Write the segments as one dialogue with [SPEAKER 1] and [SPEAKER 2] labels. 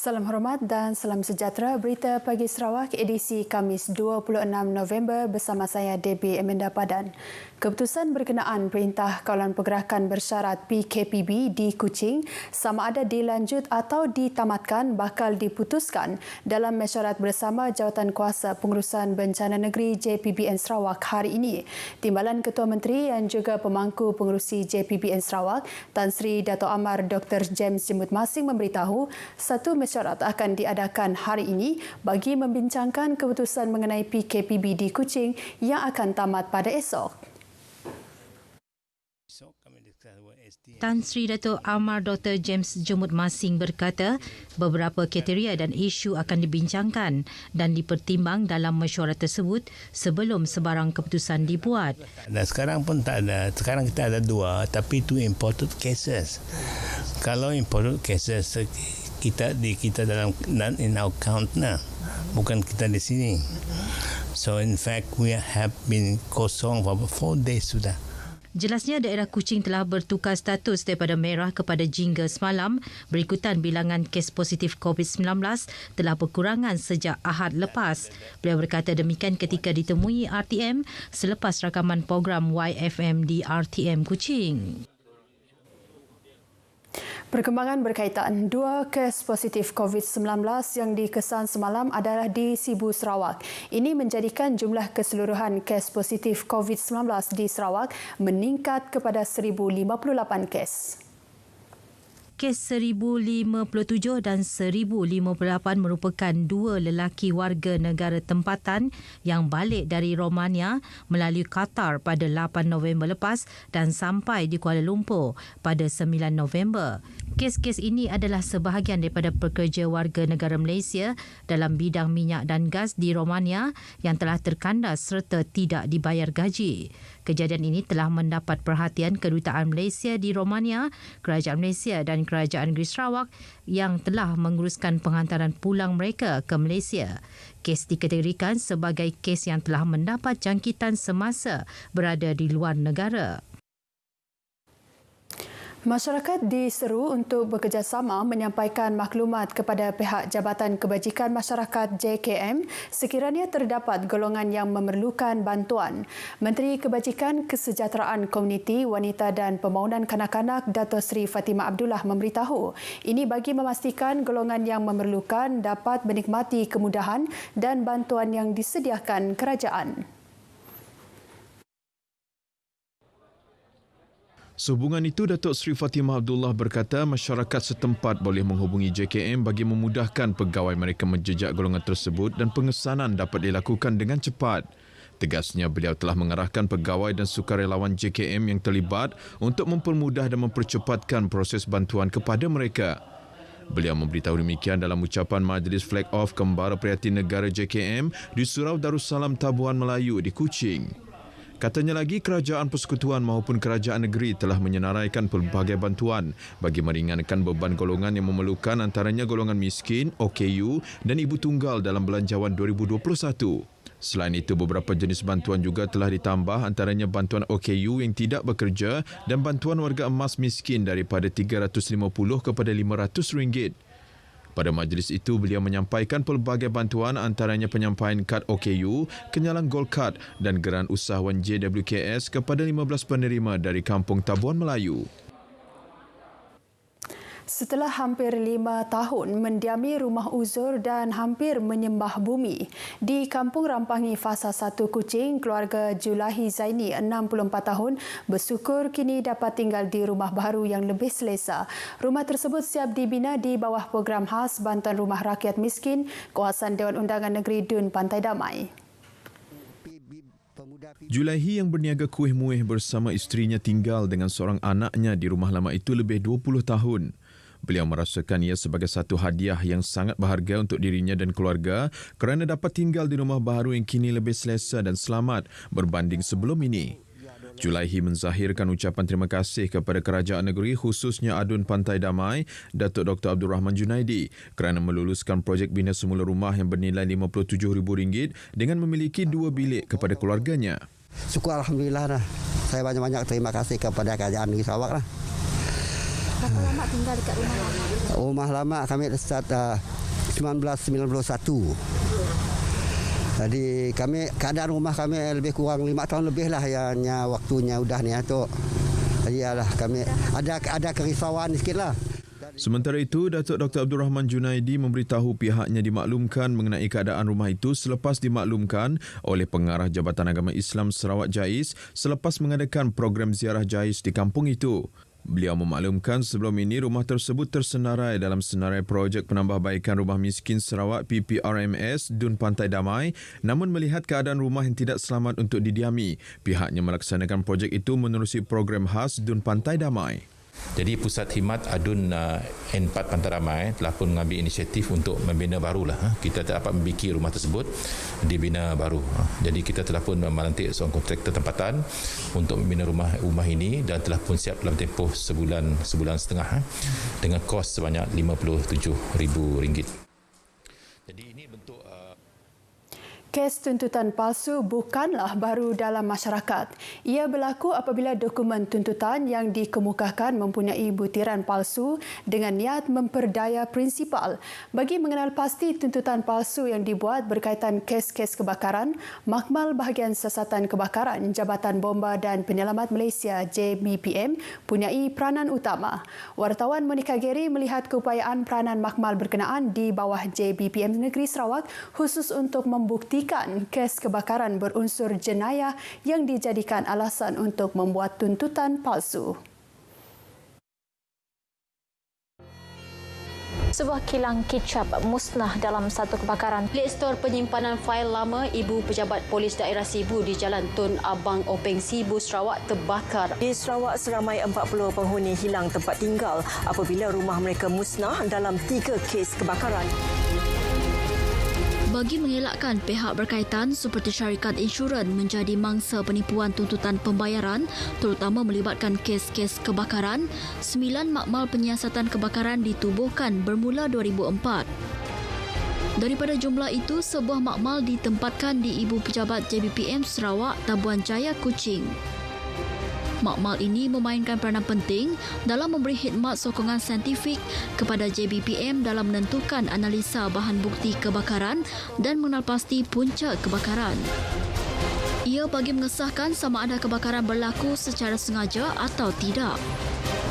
[SPEAKER 1] Salam hormat dan salam sejahtera. Berita Pagi Sarawak edisi Khamis 26 November bersama saya Debbie Amanda Padan. Keputusan berkenaan Perintah Kawalan Pergerakan Bersyarat PKPB di Kuching sama ada dilanjut atau ditamatkan bakal diputuskan dalam mesyuarat bersama Jawatan Kuasa Pengurusan Bencana Negeri JPBN Sarawak hari ini. Timbalan Ketua Menteri dan juga Pemangku Pengerusi JPBN Sarawak, Tan Sri Dato' Amar Dr. James Jemut Masing memberitahu satu mesyuarat akan diadakan hari ini bagi membincangkan keputusan mengenai PKPB di Kuching yang akan tamat pada esok.
[SPEAKER 2] Tan Sri Dato' Amar Dr. James Jemut Masing berkata beberapa kriteria dan isu akan dibincangkan dan dipertimbang dalam mesyuarat tersebut sebelum sebarang keputusan dibuat.
[SPEAKER 3] Dan sekarang pun tak ada. Sekarang kita ada dua, tapi itu imported cases. Kalau imported cases kita dalam in our count nah, bukan kita di sini. So in fact we have been kosong for 4 days sudah.
[SPEAKER 2] Jelasnya daerah Kuching telah bertukar status daripada merah kepada jingga semalam berikutan bilangan kes positif COVID-19 telah berkurangan sejak Ahad lepas. Beliau berkata demikian ketika ditemui RTM selepas rakaman program YFM di RTM Kuching.
[SPEAKER 1] Perkembangan berkaitan dua kes positif COVID-19 yang dikesan semalam adalah di Sibu, Sarawak. Ini menjadikan jumlah keseluruhan kes positif COVID-19 di Sarawak meningkat kepada 1,058 kes.
[SPEAKER 2] Kes 1,057 dan 1,058 merupakan dua lelaki warga negara tempatan yang balik dari Romania melalui Qatar pada 8 November lepas dan sampai di Kuala Lumpur pada 9 November. Kes-kes ini adalah sebahagian daripada pekerja warga negara Malaysia dalam bidang minyak dan gas di Romania yang telah terkandas serta tidak dibayar gaji. Kejadian ini telah mendapat perhatian Kedutaan Malaysia di Romania, Kerajaan Malaysia dan Kerajaan Negeri Sarawak yang telah menguruskan penghantaran pulang mereka ke Malaysia. Kes dikategorikan sebagai kes yang telah mendapat jangkitan semasa berada di luar negara.
[SPEAKER 1] Masyarakat diseru untuk bekerjasama menyampaikan maklumat kepada pihak Jabatan Kebajikan Masyarakat JKM sekiranya terdapat golongan yang memerlukan bantuan. Menteri Kebajikan Kesejahteraan Komuniti, Wanita dan Pembangunan Kanak-kanak Dato' Sri Fatimah Abdullah memberitahu ini bagi memastikan golongan yang memerlukan dapat menikmati kemudahan dan bantuan yang disediakan kerajaan.
[SPEAKER 4] Sehubungan itu, Datuk Seri Fatimah Abdullah berkata masyarakat setempat boleh menghubungi JKM bagi memudahkan pegawai mereka menjejak golongan tersebut dan pengesanan dapat dilakukan dengan cepat. Tegasnya, beliau telah mengarahkan pegawai dan sukarelawan JKM yang terlibat untuk mempermudah dan mempercepatkan proses bantuan kepada mereka. Beliau memberitahu demikian dalam ucapan Majlis Flag Off Kembara Prihatin Negara JKM di Surau Darussalam Tabuan Melayu di Kuching. Katanya lagi, kerajaan persekutuan maupun kerajaan negeri telah menyenaraikan pelbagai bantuan bagi meringankan beban golongan yang memerlukan antaranya golongan miskin, OKU dan ibu tunggal dalam belanjawan 2021. Selain itu, beberapa jenis bantuan juga telah ditambah antaranya bantuan OKU yang tidak bekerja dan bantuan warga emas miskin daripada RM350 kepada RM500. Pada majlis itu, beliau menyampaikan pelbagai bantuan antaranya penyampaian kad OKU, kenyalang Gold Card dan geran usahawan JWKS kepada 15 penerima dari Kampung Tabuan Melayu.
[SPEAKER 1] Setelah hampir 5 tahun mendiami rumah uzur dan hampir menyembah bumi, di Kampung Rampangi Fasa 1 Kuching, keluarga Julahi Zaini, 64 tahun, bersyukur kini dapat tinggal di rumah baru yang lebih selesa. Rumah tersebut siap dibina di bawah program khas Bantuan Rumah Rakyat Miskin, kawasan Dewan Undangan Negeri Dun Pantai Damai.
[SPEAKER 4] Julaihi yang berniaga kuih muih bersama isterinya tinggal dengan seorang anaknya di rumah lama itu lebih 20 tahun. Beliau merasakan ia sebagai satu hadiah yang sangat berharga untuk dirinya dan keluarga kerana dapat tinggal di rumah baru yang kini lebih selesa dan selamat berbanding sebelum ini. Julaihi menzahirkan ucapan terima kasih kepada kerajaan negeri khususnya Adun Pantai Damai, Datuk Dr. Abdul Rahman Junaidi kerana meluluskan projek bina semula rumah yang bernilai RM57,000 dengan memiliki 2 bilik kepada keluarganya.
[SPEAKER 5] Syukur Alhamdulillah. Saya banyak-banyak terima kasih kepada kerajaan negeri Sarawak. Berapa lama tinggal dekat rumah lama?
[SPEAKER 6] Rumah lama kami start 1991. Jadi keadaan rumah kami lebih kurang 5 tahun lebih lah yang waktunya udah ni tu. Iyalah kami ada kerisauan sikit lah.
[SPEAKER 4] Sementara itu, Datuk Dr. Abdul Rahman Junaidi memberitahu pihaknya dimaklumkan mengenai keadaan rumah itu selepas dimaklumkan oleh Pengarah Jabatan Agama Islam Sarawak JAIS selepas mengadakan program ziarah JAIS di kampung itu. Beliau memaklumkan sebelum ini rumah tersebut tersenarai dalam senarai projek penambahbaikan rumah miskin Sarawak PPRMS Dun Pantai Damai, namun melihat keadaan rumah yang tidak selamat untuk didiami, pihaknya melaksanakan projek itu menerusi program khas Dun Pantai Damai.
[SPEAKER 7] Jadi Pusat Khidmat Adun N4 Pantai Damai telah pun mengambil inisiatif untuk membina barulah. Kita dapat memiliki rumah tersebut dibina baru. Jadi kita telah pun melantik seorang kontraktor tempatan untuk membina rumah ini dan telah pun siap dalam tempoh sebulan setengah dengan kos sebanyak RM57,000. Jadi ini bentuk
[SPEAKER 1] Kes tuntutan palsu bukanlah baru dalam masyarakat. Ia berlaku apabila dokumen tuntutan yang dikemukakan mempunyai butiran palsu dengan niat memperdaya prinsipal. Bagi mengenal pasti tuntutan palsu yang dibuat berkaitan kes-kes kebakaran, Makmal Bahagian Siasatan Kebakaran Jabatan Bomba dan Penyelamat Malaysia JBPM punyai peranan utama. Wartawan Monika Geri melihat keupayaan peranan Makmal berkenaan di bawah JBPM Negeri Sarawak khusus untuk membuktikan kes kebakaran berunsur jenayah yang dijadikan alasan untuk membuat tuntutan palsu.
[SPEAKER 5] Sebuah kilang kicap musnah dalam satu kebakaran.
[SPEAKER 8] Bilik stor penyimpanan fail lama Ibu Pejabat Polis Daerah Sibu di Jalan Tun Abang Openg Sibu, Sarawak terbakar.
[SPEAKER 9] Di Sarawak, seramai 40 penghuni hilang tempat tinggal apabila rumah mereka musnah dalam 3 kes kebakaran.
[SPEAKER 5] Bagi mengelakkan pihak berkaitan seperti syarikat insurans menjadi mangsa penipuan tuntutan pembayaran terutama melibatkan kes-kes kebakaran, 9 makmal penyiasatan kebakaran ditubuhkan bermula 2004. Daripada jumlah itu, sebuah makmal ditempatkan di Ibu Pejabat JBPM Sarawak, Tabuan Jaya, Kuching. Makmal ini memainkan peranan penting dalam memberi khidmat sokongan saintifik kepada JBPM dalam menentukan analisa bahan bukti kebakaran dan mengenal pasti punca kebakaran. Ia bagi mengesahkan sama ada kebakaran berlaku secara sengaja atau tidak.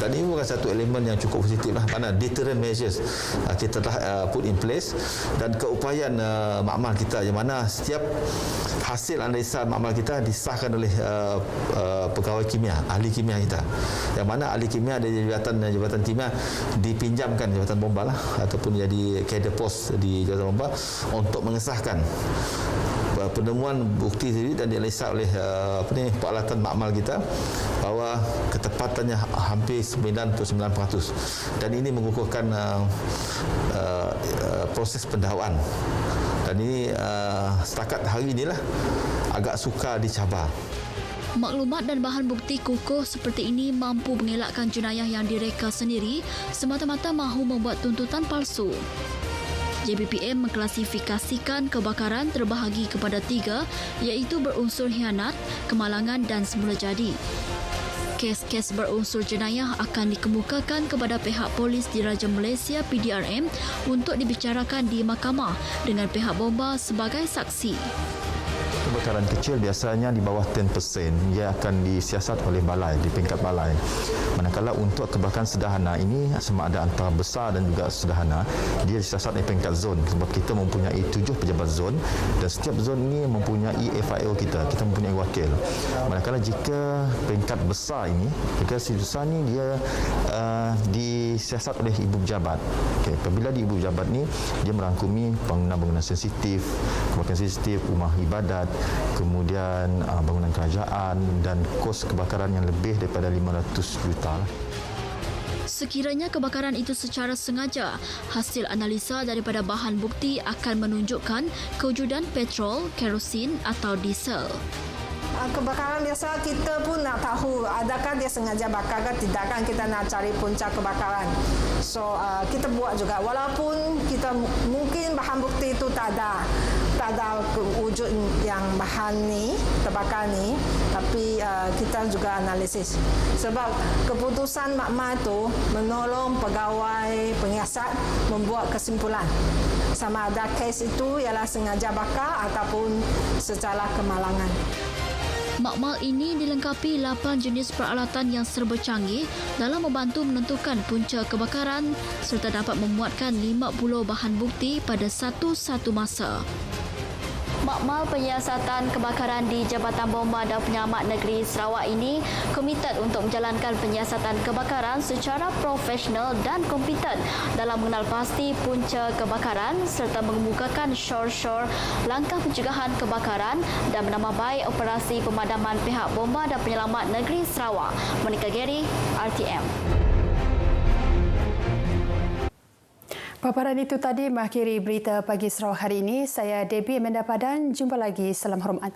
[SPEAKER 7] Dan ini bukan satu elemen yang cukup positif lah, kerana deterrent measures kita telah put in place dan keupayaan makmal kita yang mana setiap hasil analisa makmal kita disahkan oleh pegawai kimia, ahli kimia kita, yang mana ahli kimia dari jabatan kimia dipinjamkan jabatan bomba lah ataupun jadi kader pos di jabatan bomba untuk mengesahkan penemuan bukti sendiri dan dianalisa oleh peralatan makmal kita bahawa ketepatannya hampir 99%, dan ini mengukuhkan proses pendakwaan. Dan ini setakat hari inilah agak sukar dicabar.
[SPEAKER 5] Maklumat dan bahan bukti kukuh seperti ini mampu mengelakkan jenayah yang direka sendiri semata-mata mahu membuat tuntutan palsu. JBPM mengklasifikasikan kebakaran terbahagi kepada 3, iaitu berunsur khianat, kemalangan dan semula jadi. Kes-kes berunsur jenayah akan dikemukakan kepada pihak polis Diraja Malaysia PDRM untuk dibicarakan di mahkamah dengan pihak bomba sebagai saksi.
[SPEAKER 10] Kebakaran kecil biasanya di bawah 10%, ia akan disiasat oleh balai, di peringkat balai. Manakala untuk kebakaran sederhana ini, sama ada antara besar dan juga sederhana, dia disiasat di peringkat zon. Sebab kita mempunyai 7 pejabat zon dan setiap zon ini mempunyai FIO kita mempunyai wakil. Manakala jika peringkat besar ini, peringkat besar ini dia disiasat oleh ibu pejabat. Okay. Apabila di ibu pejabat ni, dia merangkumi bangunan-bangunan sensitif, kebakaran sensitif, rumah ibadat, kemudian bangunan kerajaan dan kos kebakaran yang lebih daripada 500 juta.
[SPEAKER 5] Sekiranya kebakaran itu secara sengaja, hasil analisa daripada bahan bukti akan menunjukkan kewujudan petrol, kerosin atau diesel.
[SPEAKER 11] Kebakaran biasa kita pun nak tahu adakah dia sengaja bakar ke tidak, kan kita nak cari punca kebakaran. So kita buat juga walaupun kita mungkin bahan bukti itu tak ada, tak ada wujud yang bahan ni, terbakar ni, tapi kita juga analisis. Sebab keputusan makmal itu menolong pegawai penyiasat membuat kesimpulan sama ada kes itu ialah sengaja bakar ataupun secara kemalangan.
[SPEAKER 5] Makmal ini dilengkapi 8 jenis peralatan yang serba canggih dalam membantu menentukan punca kebakaran serta dapat memuatkan 50 bahan bukti pada satu-satu masa.
[SPEAKER 8] Makmal Penyiasatan Kebakaran di Jabatan Bomba dan Penyelamat Negeri Sarawak ini komited untuk menjalankan penyiasatan kebakaran secara profesional dan kompeten dalam mengenal pasti punca kebakaran serta mengemukakan syur-syur langkah pencegahan kebakaran dan menambah baik operasi pemadaman pihak Bomba dan Penyelamat Negeri Sarawak. Monica Gary, RTM.
[SPEAKER 1] Paparan itu tadi mengakhiri berita pagi Sarawak hari ini. Saya Debbie Amanda Padan. Jumpa lagi. Salam hormat.